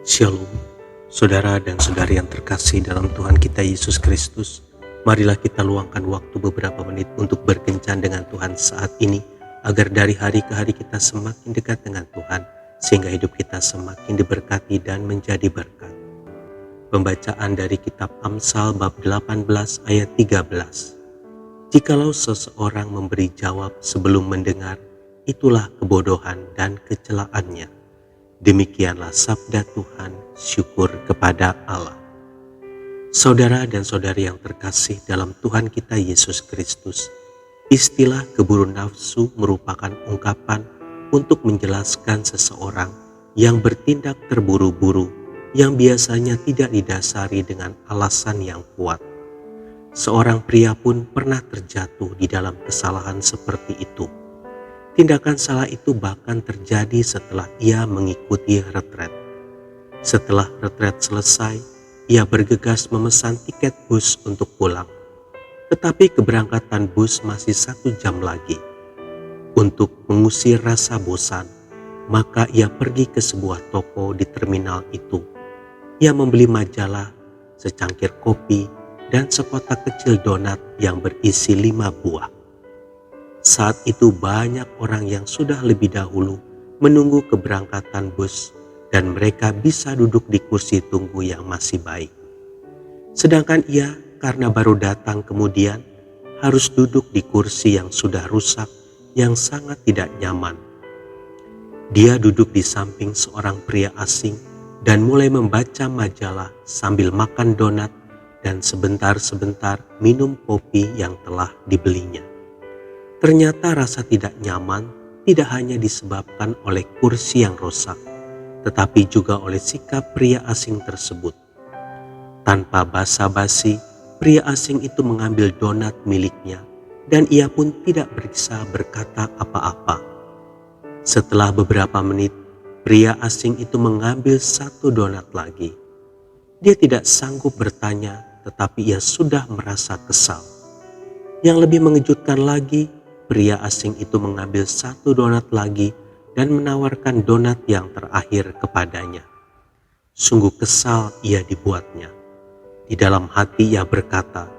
Shalom, saudara dan saudari yang terkasih dalam Tuhan kita Yesus Kristus. Marilah kita luangkan waktu beberapa menit untuk berkencan dengan Tuhan saat ini, agar dari hari ke hari kita semakin dekat dengan Tuhan, sehingga hidup kita semakin diberkati dan menjadi berkat. Pembacaan dari kitab Amsal bab 18 ayat 13. Jikalau seseorang memberi jawab sebelum mendengar, itulah kebodohan dan kecelaannya. Demikianlah sabda Tuhan, syukur kepada Allah. Saudara dan saudari yang terkasih dalam Tuhan kita Yesus Kristus, istilah keburu nafsu merupakan ungkapan untuk menjelaskan seseorang yang bertindak terburu-buru, yang biasanya tidak didasari dengan alasan yang kuat. Seorang pria pun pernah terjatuh di dalam kesalahan seperti itu. Tindakan salah itu bahkan terjadi setelah ia mengikuti retret. Setelah retret selesai, ia bergegas memesan tiket bus untuk pulang. Tetapi keberangkatan bus masih 1 jam lagi. Untuk mengusir rasa bosan, maka ia pergi ke sebuah toko di terminal itu. Ia membeli majalah, secangkir kopi, dan sekotak kecil donat yang berisi 5 buah. Saat itu banyak orang yang sudah lebih dahulu menunggu keberangkatan bus dan mereka bisa duduk di kursi tunggu yang masih baik. Sedangkan ia karena baru datang kemudian harus duduk di kursi yang sudah rusak, yang sangat tidak nyaman. Dia duduk di samping seorang pria asing dan mulai membaca majalah sambil makan donat dan sebentar-sebentar minum kopi yang telah dibelinya. Ternyata rasa tidak nyaman tidak hanya disebabkan oleh kursi yang rusak, tetapi juga oleh sikap pria asing tersebut. Tanpa basa-basi, pria asing itu mengambil donat miliknya dan ia pun tidak bisa berkata apa-apa. Setelah beberapa menit, pria asing itu mengambil 1 donat lagi. Dia tidak sanggup bertanya, tetapi ia sudah merasa kesal. Yang lebih mengejutkan lagi, pria asing itu mengambil 1 donat lagi dan menawarkan donat yang terakhir kepadanya. Sungguh kesal ia dibuatnya. Di dalam hati ia berkata,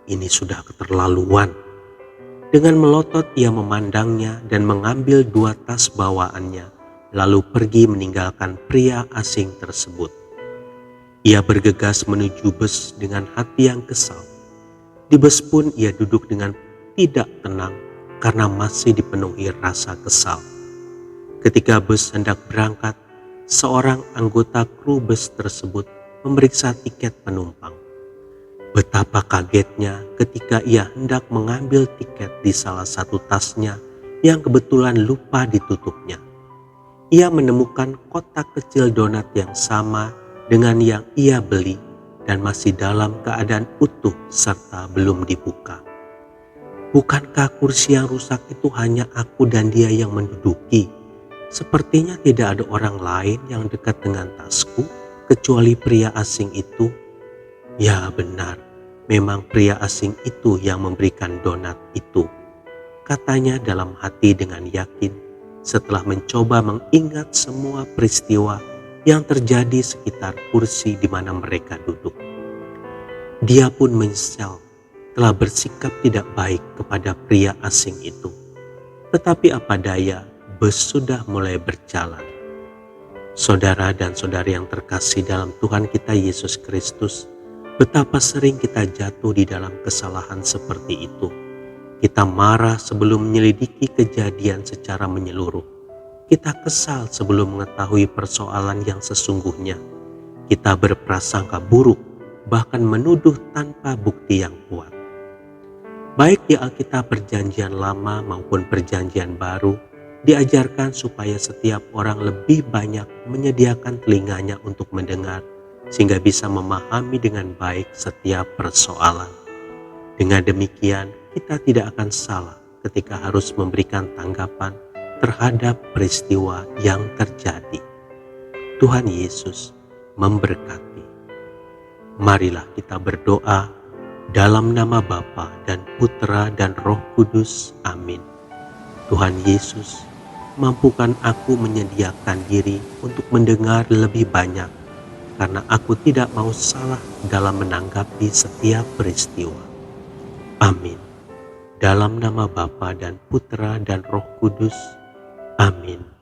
"Ini sudah keterlaluan." Dengan melotot ia memandangnya dan mengambil 2 tas bawaannya, lalu pergi meninggalkan pria asing tersebut. Ia bergegas menuju bus dengan hati yang kesal. Di bus pun ia duduk dengan tidak tenang karena masih dipenuhi rasa kesal. Ketika bus hendak berangkat, seorang anggota kru bus tersebut memeriksa tiket penumpang. Betapa kagetnya ketika ia hendak mengambil tiket di salah satu tasnya yang kebetulan lupa ditutupnya. Ia menemukan kotak kecil donat yang sama dengan yang ia beli dan masih dalam keadaan utuh serta belum dibuka. Bukankah kursi yang rusak itu hanya aku dan dia yang menduduki? Sepertinya tidak ada orang lain yang dekat dengan tasku kecuali pria asing itu. Ya benar, memang pria asing itu yang memberikan donat itu, katanya dalam hati dengan yakin setelah mencoba mengingat semua peristiwa yang terjadi sekitar kursi di mana mereka duduk. Dia pun menyesal telah bersikap tidak baik kepada pria asing itu. Tetapi apa daya, bus sudah mulai berjalan. Saudara dan saudari yang terkasih dalam Tuhan kita Yesus Kristus, betapa sering kita jatuh di dalam kesalahan seperti itu. Kita marah sebelum menyelidiki kejadian secara menyeluruh. Kita kesal sebelum mengetahui persoalan yang sesungguhnya. Kita berprasangka buruk, bahkan menuduh tanpa bukti yang kuat. Baik di Alkitab Perjanjian Lama maupun Perjanjian Baru, diajarkan supaya setiap orang lebih banyak menyediakan telinganya untuk mendengar, sehingga bisa memahami dengan baik setiap persoalan. Dengan demikian, kita tidak akan salah ketika harus memberikan tanggapan terhadap peristiwa yang terjadi. Tuhan Yesus memberkati. Marilah kita berdoa dalam nama Bapa dan Putra dan Roh Kudus. Amin. Tuhan Yesus, mampukan aku menyediakan diri untuk mendengar lebih banyak karena aku tidak mau salah dalam menanggapi setiap peristiwa. Amin. Dalam nama Bapa dan Putra dan Roh Kudus. Amin.